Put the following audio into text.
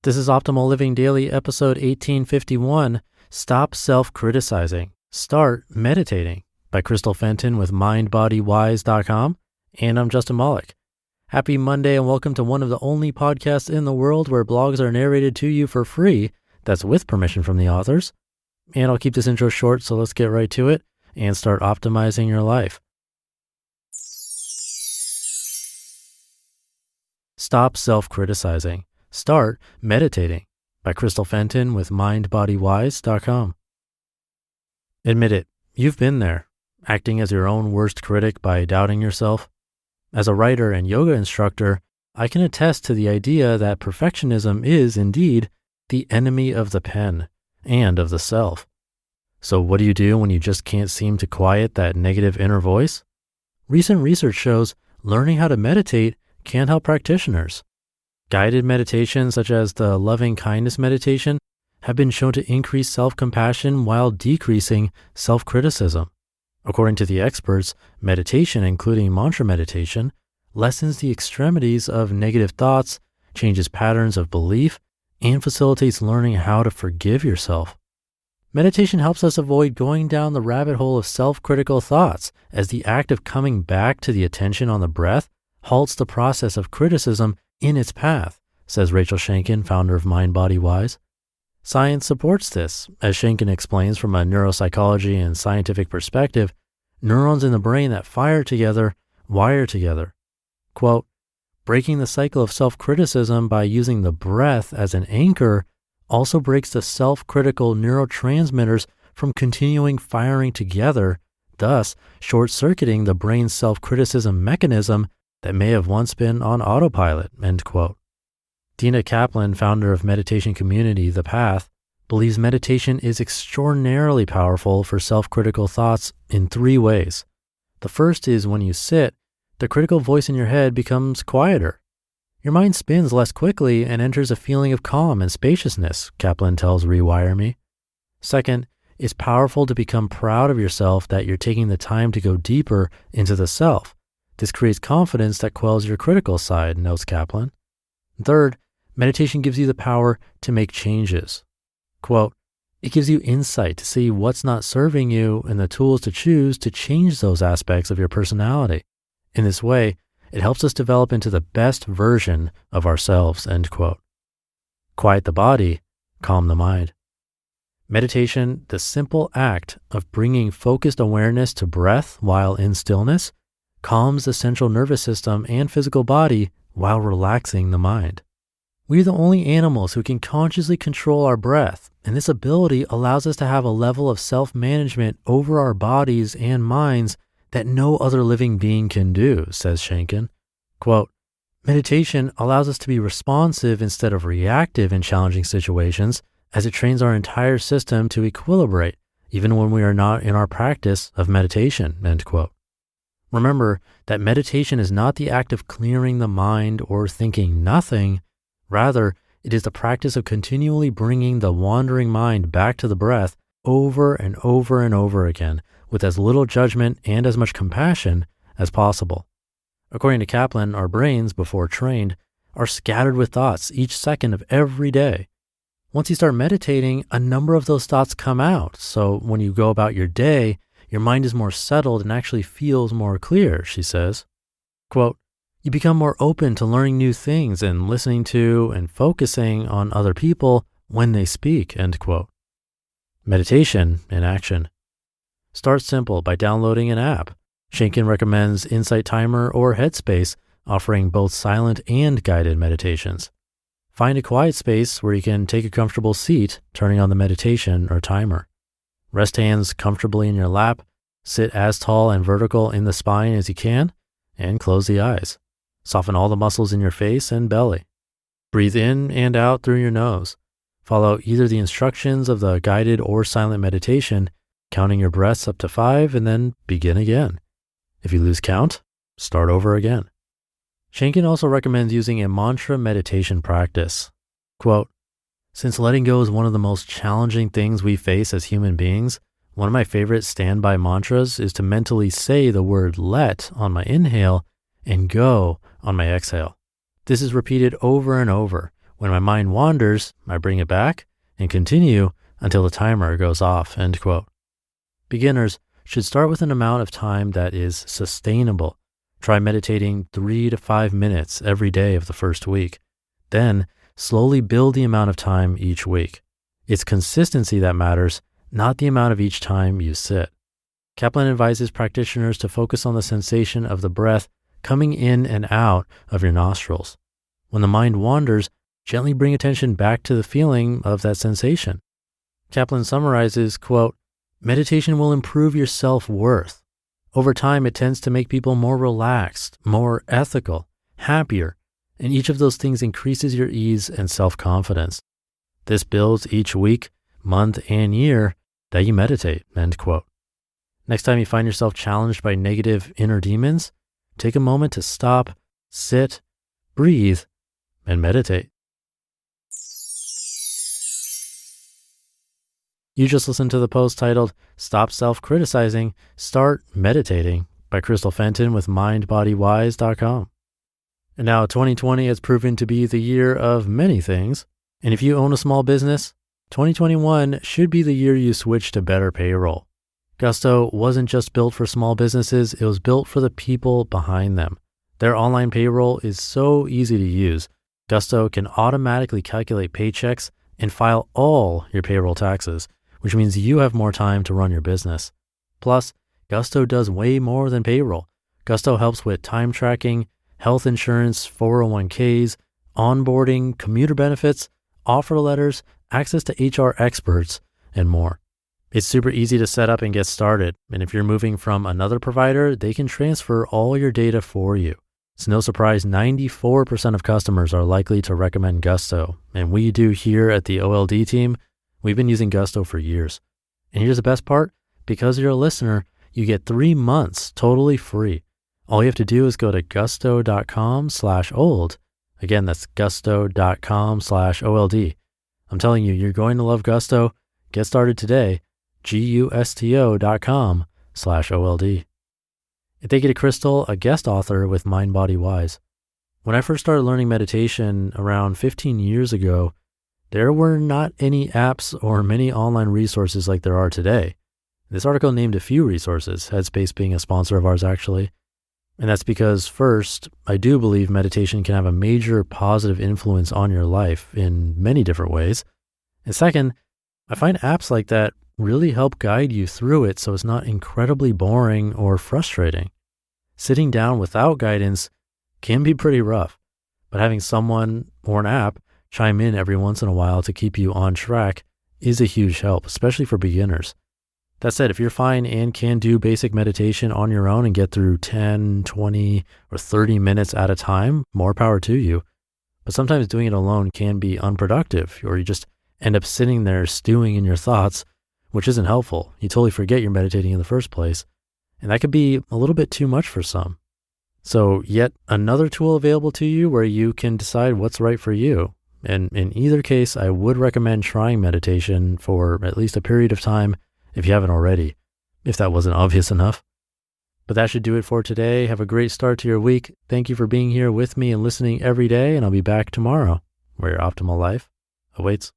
This is Optimal Living Daily, episode 1851, Stop Self-Criticizing, Start Meditating, by Crystal Fenton with MindBodyWise.com, and I'm Justin Malik. Happy Monday and welcome to one of the only podcasts in the world where blogs are narrated to you for free, that's with permission from the authors. And I'll keep this intro short, so let's get right to it and start optimizing your life. Stop Self-Criticizing, Start Meditating, by Crystal Fenton with MindBodyWise.com. Admit it, you've been there, acting as your own worst critic by doubting yourself. As a writer and yoga instructor, I can attest to the idea that perfectionism is indeed the enemy of the pen and of the self. So what do you do when you just can't seem to quiet that negative inner voice? Recent research shows learning how to meditate can help practitioners. Guided meditations such as the loving kindness meditation have been shown to increase self-compassion while decreasing self-criticism. According to the experts, meditation, including mantra meditation, lessens the extremities of negative thoughts, changes patterns of belief, and facilitates learning how to forgive yourself. Meditation helps us avoid going down the rabbit hole of self-critical thoughts, as the act of coming back to the attention on the breath halts the process of criticism in its path, says Rachel Shankin, founder of MindBodyWise. Science supports this. As Shankin explains from a neuropsychology and scientific perspective, neurons in the brain that fire together wire together. Quote, breaking the cycle of self-criticism by using the breath as an anchor also breaks the self-critical neurotransmitters from continuing firing together, thus short-circuiting the brain's self-criticism mechanism that may have once been on autopilot, end quote. Dina Kaplan, founder of meditation community The Path, believes meditation is extraordinarily powerful for self-critical thoughts in 3 ways. The first is when you sit, the critical voice in your head becomes quieter. Your mind spins less quickly and enters a feeling of calm and spaciousness, Kaplan tells Rewire Me. Second, it's powerful to become proud of yourself that you're taking the time to go deeper into the self. This creates confidence that quells your critical side, notes Kaplan. Third, meditation gives you the power to make changes. Quote, it gives you insight to see what's not serving you and the tools to choose to change those aspects of your personality. In this way, it helps us develop into the best version of ourselves, end quote. Quiet the body, calm the mind. Meditation, the simple act of bringing focused awareness to breath while in stillness, calms the central nervous system and physical body while relaxing the mind. We're the only animals who can consciously control our breath, and this ability allows us to have a level of self-management over our bodies and minds that no other living being can do, says Shankin. Quote, meditation allows us to be responsive instead of reactive in challenging situations, as it trains our entire system to equilibrate, even when we are not in our practice of meditation, end quote. Remember that meditation is not the act of clearing the mind or thinking nothing. Rather, it is the practice of continually bringing the wandering mind back to the breath over and over and over again with as little judgment and as much compassion as possible. According to Kaplan, our brains, before trained, are scattered with thoughts each second of every day. Once you start meditating, a number of those thoughts come out. So when you go about your day, your mind is more settled and actually feels more clear, she says. Quote, you become more open to learning new things and listening to and focusing on other people when they speak, end quote. Meditation in action. Start simple by downloading an app. Shankin recommends Insight Timer or Headspace, offering both silent and guided meditations. Find a quiet space where you can take a comfortable seat, turning on the meditation or timer. Rest hands comfortably in your lap, sit as tall and vertical in the spine as you can, and close the eyes. Soften all the muscles in your face and belly. Breathe in and out through your nose. Follow either the instructions of the guided or silent meditation, counting your breaths up to 5 and then begin again. If you lose count, start over again. Shankin also recommends using a mantra meditation practice. Quote, since letting go is one of the most challenging things we face as human beings, one of my favorite standby mantras is to mentally say the word let on my inhale and go on my exhale. This is repeated over and over, When my mind wanders, I bring it back and continue until the timer goes off, end quote. Beginners should start with an amount of time that is sustainable. Try meditating 3 to 5 minutes every day of the first week. Then slowly build the amount of time each week. It's consistency that matters, not the amount of each time you sit. Kaplan advises practitioners to focus on the sensation of the breath coming in and out of your nostrils. When the mind wanders, gently bring attention back to the feeling of that sensation. Kaplan summarizes, quote, meditation will improve your self-worth. Over time, it tends to make people more relaxed, more ethical, happier, and each of those things increases your ease and self-confidence. This builds each week, month, and year that you meditate, end quote. Next time you find yourself challenged by negative inner demons, take a moment to stop, sit, breathe, and meditate. You just listened to the post titled, Stop Self-Criticizing, Start Meditating by Crystal Fenton with MindBodyWise.com. And now 2020 has proven to be the year of many things. And if you own a small business, 2021 should be the year you switch to better payroll. Gusto wasn't just built for small businesses, it was built for the people behind them. Their online payroll is so easy to use. Gusto can automatically calculate paychecks and file all your payroll taxes, which means you have more time to run your business. Plus, Gusto does way more than payroll. Gusto helps with time tracking, health insurance, 401ks, onboarding, commuter benefits, offer letters, access to HR experts, and more. It's super easy to set up and get started. And if you're moving from another provider, they can transfer all your data for you. It's no surprise 94% of customers are likely to recommend Gusto. And we do here at the OLD team. We've been using Gusto for years. And here's the best part. Because you're a listener, you get 3 months totally free. All you have to do is go to gusto.com/old. Again, that's gusto.com/OLD. I'm telling you, you're going to love Gusto. Get started today. gusto.com/OLD. And thank you to Crystal, a guest author with MindBodyWise. When I first started learning meditation around 15 years ago, there were not any apps or many online resources like there are today. This article named a few resources, Headspace being a sponsor of ours actually. And that's because first, I do believe meditation can have a major positive influence on your life in many different ways. And second, I find apps like that really help guide you through it so it's not incredibly boring or frustrating. Sitting down without guidance can be pretty rough, but having someone or an app chime in every once in a while to keep you on track is a huge help, especially for beginners. That said, if you're fine and can do basic meditation on your own and get through 10, 20, or 30 minutes at a time, more power to you. But sometimes doing it alone can be unproductive, or you just end up sitting there stewing in your thoughts, which isn't helpful. You totally forget you're meditating in the first place. And that could be a little bit too much for some. So yet another tool available to you where you can decide what's right for you. And in either case, I would recommend trying meditation for at least a period of time if you haven't already, if that wasn't obvious enough. But that should do it for today. Have a great start to your week. Thank you for being here with me and listening every day, and I'll be back tomorrow where your optimal life awaits.